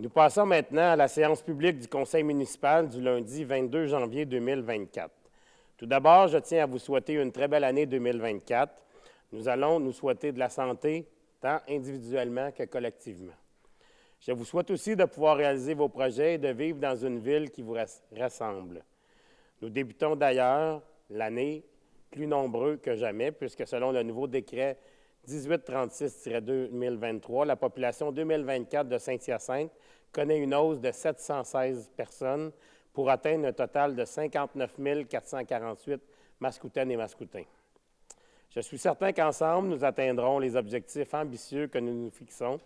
Nous passons maintenant à la séance publique du Conseil municipal du lundi 22 janvier 2024. Tout d'abord, je tiens à vous souhaiter une très belle année 2024. Nous allons nous souhaiter de la santé, tant individuellement que collectivement. Je vous souhaite aussi de pouvoir réaliser vos projets et de vivre dans une ville qui vous rassemble. Nous débutons d'ailleurs l'année plus nombreux que jamais, puisque selon le nouveau décret 1836-2023, la population 2024 de Saint-Hyacinthe connaît une hausse de 716 personnes pour atteindre un total de 59 448 Mascoutaines et Mascoutains. Je suis certain qu'ensemble, nous atteindrons les objectifs ambitieux que nous nous fixons.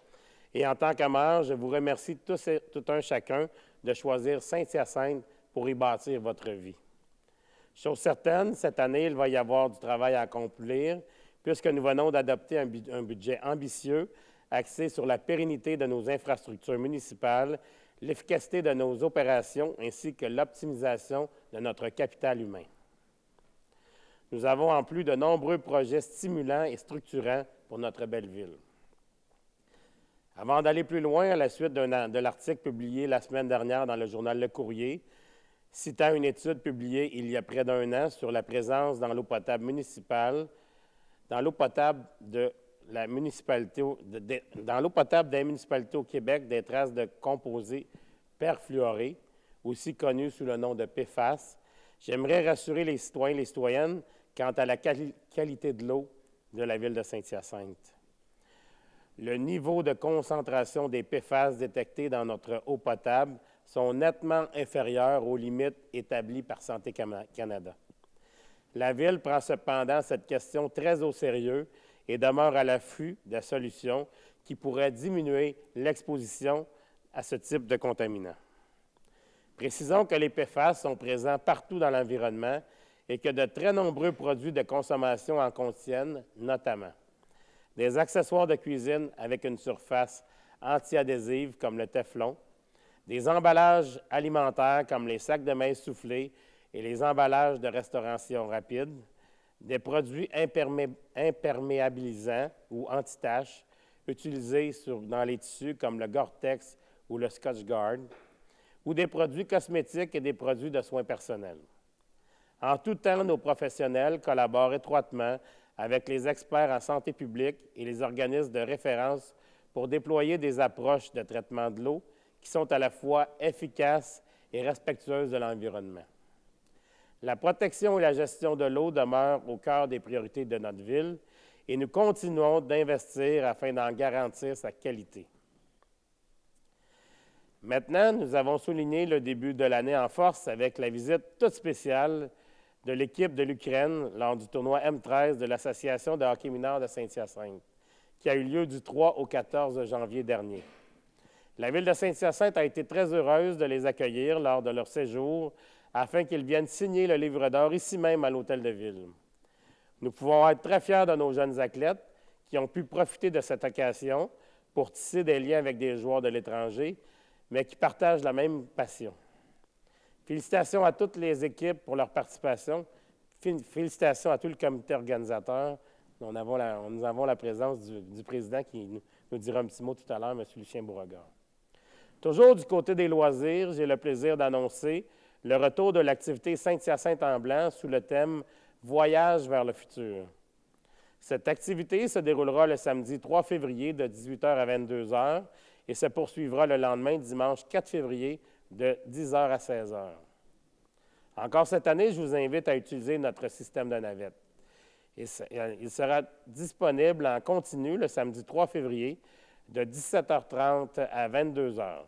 Et en tant que maire, je vous remercie tous et tout un chacun de choisir Saint-Hyacinthe pour y bâtir votre vie. Chose certaine, cette année, il va y avoir du travail à accomplir, puisque nous venons d'adopter un budget ambitieux axé sur la pérennité de nos infrastructures municipales, l'efficacité de nos opérations ainsi que l'optimisation de notre capital humain. Nous avons en plus de nombreux projets stimulants et structurants pour notre belle ville. Avant d'aller plus loin, à la suite de l'article publié la semaine dernière dans le journal Le Courrier, citant une étude publiée il y a près d'un an sur la présence dans l'eau potable municipale, dans l'eau potable des municipalités au Québec, des traces de composés perfluorés, aussi connus sous le nom de PFAS, j'aimerais rassurer les citoyens et les citoyennes quant à la qualité de l'eau de la ville de Saint-Hyacinthe. Le niveau de concentration des PFAS détectés dans notre eau potable sont nettement inférieurs aux limites établies par Santé Canada. La Ville prend cependant cette question très au sérieux et demeure à l'affût de solutions qui pourraient diminuer l'exposition à ce type de contaminants. Précisons que les PFAS sont présents partout dans l'environnement et que de très nombreux produits de consommation en contiennent, notamment des accessoires de cuisine avec une surface anti-adhésive comme le Teflon, des emballages alimentaires comme les sacs de maïs soufflés et les emballages de restauration rapide, des produits imperméabilisants ou anti-taches utilisés dans les tissus comme le Gore-Tex ou le Scotchgard, ou des produits cosmétiques et des produits de soins personnels. En tout temps, nos professionnels collaborent étroitement avec les experts en santé publique et les organismes de référence pour déployer des approches de traitement de l'eau qui sont à la fois efficaces et respectueuses de l'environnement. La protection et la gestion de l'eau demeurent au cœur des priorités de notre ville et nous continuons d'investir afin d'en garantir sa qualité. Maintenant, nous avons souligné le début de l'année en force avec la visite toute spéciale de l'équipe de l'Ukraine lors du tournoi M13 de l'Association de hockey mineur de Saint-Hyacinthe, qui a eu lieu du 3 au 14 janvier dernier. La Ville de Saint-Hyacinthe a été très heureuse de les accueillir lors de leur séjour afin qu'ils viennent signer le livre d'or ici même à l'Hôtel de Ville. Nous pouvons être très fiers de nos jeunes athlètes qui ont pu profiter de cette occasion pour tisser des liens avec des joueurs de l'étranger, mais qui partagent la même passion. Félicitations à toutes les équipes pour leur participation. Félicitations à tout le comité organisateur. Nous avons la présence du président qui nous dira un petit mot tout à l'heure, M. Lucien Beauregard. Toujours du côté des loisirs, j'ai le plaisir d'annoncer le retour de l'activité Saint-Hyacinthe-en-Blanc sous le thème « Voyage vers le futur ». Cette activité se déroulera le samedi 3 février de 18h à 22h et se poursuivra le lendemain, dimanche 4 février, de 10h à 16h. Encore cette année, je vous invite à utiliser notre système de navette. Il sera disponible en continu le samedi 3 février de 17h30 à 22h.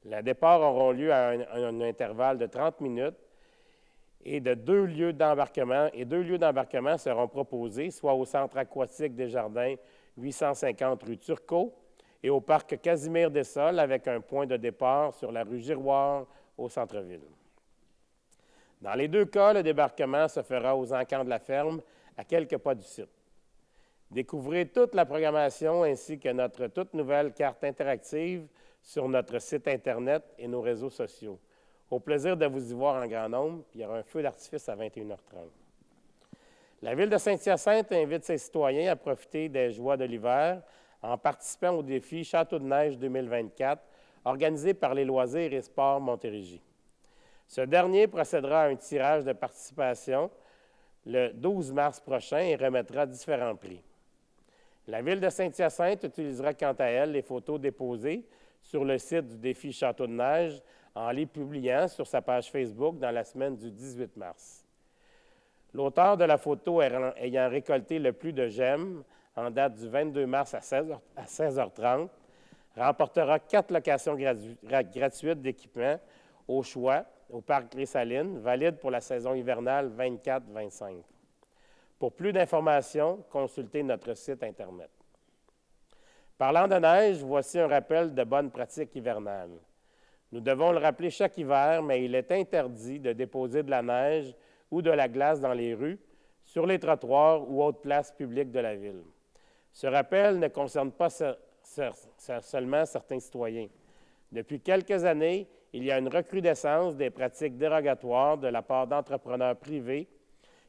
Les départs auront lieu à un intervalle de 30 minutes et deux lieux d'embarquement seront proposés, soit au Centre aquatique des Jardins, 850 rue Turcot, et au parc Casimir-Dessolles avec un point de départ sur la rue Giroir au centre-ville. Dans les deux cas, le débarquement se fera aux encans de la ferme, à quelques pas du site. Découvrez toute la programmation ainsi que notre toute nouvelle carte interactive sur notre site Internet et nos réseaux sociaux. Au plaisir de vous y voir en grand nombre, puis il y aura un feu d'artifice à 21h30. La Ville de Saint-Hyacinthe invite ses citoyens à profiter des joies de l'hiver en participant au défi Château de neige 2024, organisé par les Loisirs et Sports Montérégie. Ce dernier procédera à un tirage de participation le 12 mars prochain et remettra différents prix. La Ville de Saint-Hyacinthe utilisera quant à elle les photos déposées sur le site du défi Château de neige en les publiant sur sa page Facebook dans la semaine du 18 mars. L'auteur de la photo ayant récolté le plus de j'aime en date du 22 mars à 16h30 remportera 4 locations gratuites d'équipements au choix au Parc Les Salines, valides pour la saison hivernale 24-25. Pour plus d'informations, consultez notre site Internet. Parlant de neige, voici un rappel de bonnes pratiques hivernales. Nous devons le rappeler chaque hiver, mais il est interdit de déposer de la neige ou de la glace dans les rues, sur les trottoirs ou autres places publiques de la ville. Ce rappel ne concerne pas seulement certains citoyens. Depuis quelques années, il y a une recrudescence des pratiques dérogatoires de la part d'entrepreneurs privés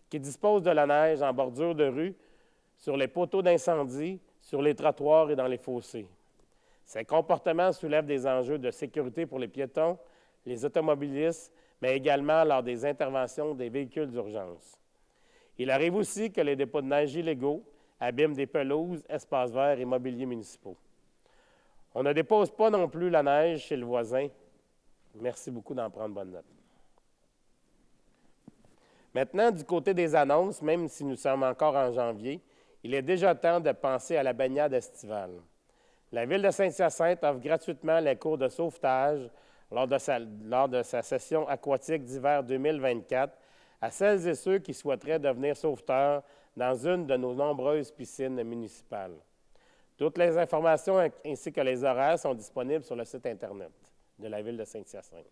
qui disposent de la neige en bordure de rue, sur les poteaux d'incendie, sur les trottoirs et dans les fossés. Ces comportements soulèvent des enjeux de sécurité pour les piétons, les automobilistes, mais également lors des interventions des véhicules d'urgence. Il arrive aussi que les dépôts de neige illégaux abîment des pelouses, espaces verts et mobiliers municipaux. On ne dépose pas non plus la neige chez le voisin. Merci beaucoup d'en prendre bonne note. Maintenant, du côté des annonces, même si nous sommes encore en janvier, il est déjà temps de penser à la baignade estivale. La Ville de Saint-Hyacinthe offre gratuitement les cours de sauvetage lors de sa session aquatique d'hiver 2024 à celles et ceux qui souhaiteraient devenir sauveteurs dans une de nos nombreuses piscines municipales. Toutes les informations ainsi que les horaires sont disponibles sur le site Internet de la Ville de Saint-Hyacinthe.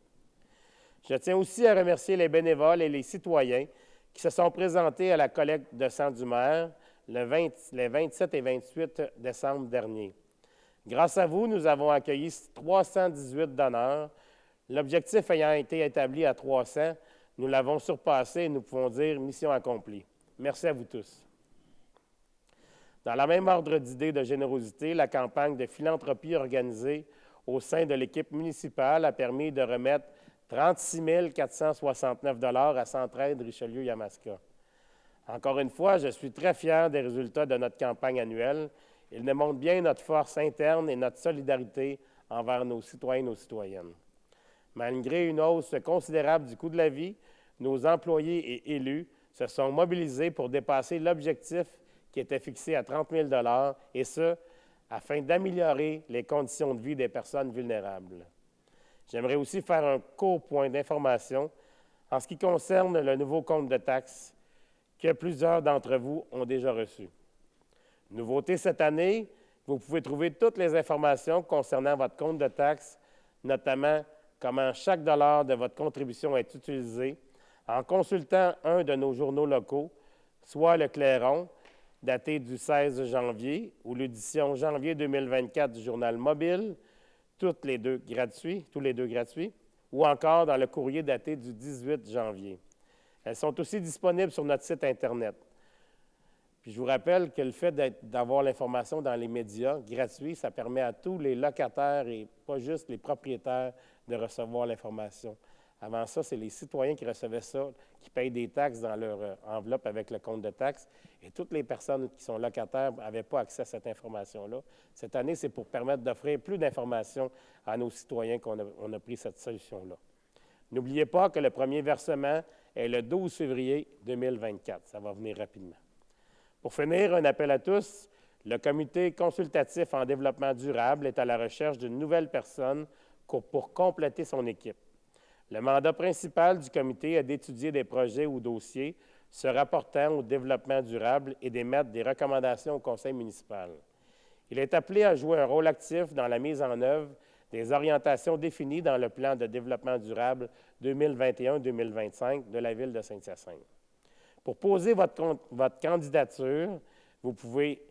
Je tiens aussi à remercier les bénévoles et les citoyens qui se sont présentés à la collecte de sang du maire les 27 et 28 décembre dernier. Grâce à vous, nous avons accueilli 318 donneurs. L'objectif ayant été établi à 300, nous l'avons surpassé et nous pouvons dire mission accomplie. Merci à vous tous. Dans la même ordre d'idée de générosité, la campagne de philanthropie organisée au sein de l'équipe municipale a permis de remettre 36 469 $ à Centraide Richelieu-Yamaska. Encore une fois, je suis très fier des résultats de notre campagne annuelle. Ils démontrent bien notre force interne et notre solidarité envers nos citoyens et nos citoyennes. Malgré une hausse considérable du coût de la vie, nos employés et élus se sont mobilisés pour dépasser l'objectif qui était fixé à 30 000 $ et ce, afin d'améliorer les conditions de vie des personnes vulnérables. J'aimerais aussi faire un court point d'information en ce qui concerne le nouveau compte de taxes que plusieurs d'entre vous ont déjà reçu. Nouveauté cette année, vous pouvez trouver toutes les informations concernant votre compte de taxes, notamment comment chaque dollar de votre contribution est utilisé, en consultant un de nos journaux locaux, soit le Clairon, daté du 16 janvier, ou l'édition janvier 2024 du Journal Mobile, tous les deux gratuits, ou encore dans le courrier daté du 18 janvier. Elles sont aussi disponibles sur notre site Internet. Puis je vous rappelle que le fait d'avoir l'information dans les médias gratuits, ça permet à tous les locataires et pas juste les propriétaires de recevoir l'information. Avant ça, c'est les citoyens qui recevaient ça, qui payent des taxes dans leur enveloppe avec le compte de taxes. Et toutes les personnes qui sont locataires n'avaient pas accès à cette information-là. Cette année, c'est pour permettre d'offrir plus d'informations à nos citoyens qu'on a pris cette solution-là. N'oubliez pas que le premier versement est le 12 février 2024. Ça va venir rapidement. Pour finir, un appel à tous. Le Comité consultatif en développement durable est à la recherche d'une nouvelle personne pour compléter son équipe. Le mandat principal du comité est d'étudier des projets ou dossiers se rapportant au développement durable et d'émettre des recommandations au conseil municipal. Il est appelé à jouer un rôle actif dans la mise en œuvre des orientations définies dans le plan de développement durable 2021-2025 de la Ville de Saint-Hyacinthe. Pour poser votre candidature, vous devez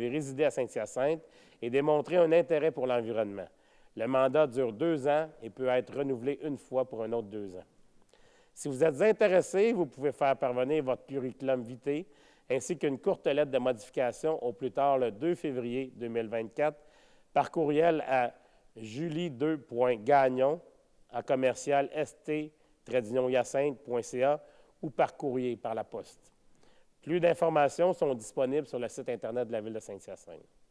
résider à Saint-Hyacinthe et démontrer un intérêt pour l'environnement. Le mandat dure 2 ans et peut être renouvelé une fois pour un autre 2 ans. Si vous êtes intéressé, vous pouvez faire parvenir votre curriculum vitae ainsi qu'une courte lettre de modification au plus tard le 2 février 2024 par courriel à julie2.gagnon à commercial st-hyacinthe.ca ou par courrier par la poste. Plus d'informations sont disponibles sur le site Internet de la Ville de Saint-Hyacinthe.